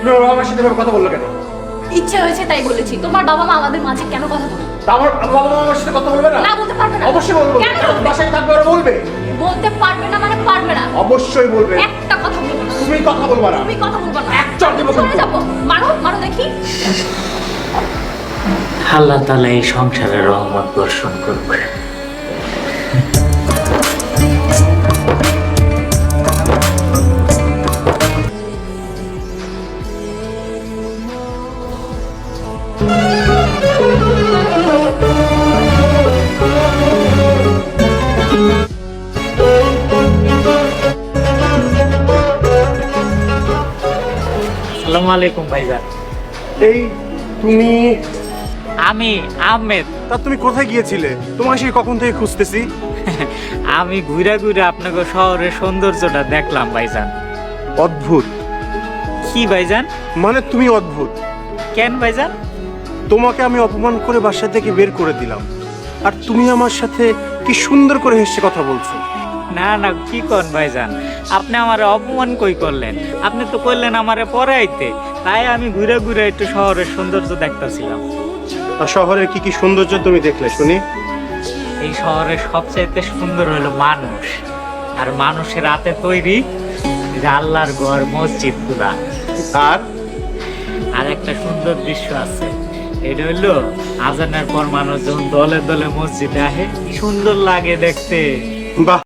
তুমি আমার বাবা মার সাথে এভাবে কথা বললো কেন? ইচ্ছে হয়েছে তাই বলেছি। তোমার বাবা মা আমাদের মাঝে কেন কথা বলবে? তা আমার বাবা মা আমার সাথে কথা বলবে না? না, বলতে পারবে না। অবশ্যই বলবো। কেন বলবে? বাসায় থাকবে ওরা বলবে। বলতে পারবে না মানে পারবে না। অবশ্যই বলবে। একটা কথা বলবে না। তুমি কথা বলবা না। তুমি কথা বলবে না। এক চড় দেবো চলে কিন্তু। যাবো। মারো মারো দেখি। আল্লাহ তাআলা এই সংসারে রহমত বর্ষণ করবে। আসসালামু আলাইকুম ভাইজান। এই তুমি আমি আহমেদ। তা তুমি কোথায় গিয়েছিলে? তোমাকে সেই কখন থেকে খুঁজতেছি। আমি ঘুরে ঘুরে আপনাকে শহরের সৌন্দর্যটা দেখলাম ভাইজান। অদ্ভুত। কি ভাইজান? মানে তুমি অদ্ভুত। কেন ভাইজান? তোমাকে আমি অপমান করে বাসা থেকে বের করে দিলাম, আর তুমি আমার সাথে কি সুন্দর করে হেসে কথা বলছো। না না, কি কন ভাইজান? আপনি আমারে অপমান কই করলেন? আপনি তো কইলেন আমারে পড়াইতে, তাই আমি ঘুরে ঘুরে একটু শহরের সৌন্দর্য দেখতেছিলাম। আর শহরের কি কি সৌন্দর্য তুমি দেখলে শুনি? এই শহরের সবচাইতে সুন্দর হলো মানুষ, আর মানুষের হাতে তৈরি যে আল্লাহর ঘর, মসজিদ গুলা। আর আর একটা সুন্দর দৃশ্য আছে, এটা হইলো আজানের পর মানুষ যখন দলে দলে মসজিদে আসে, কি সুন্দর লাগে দেখতে। বাহ,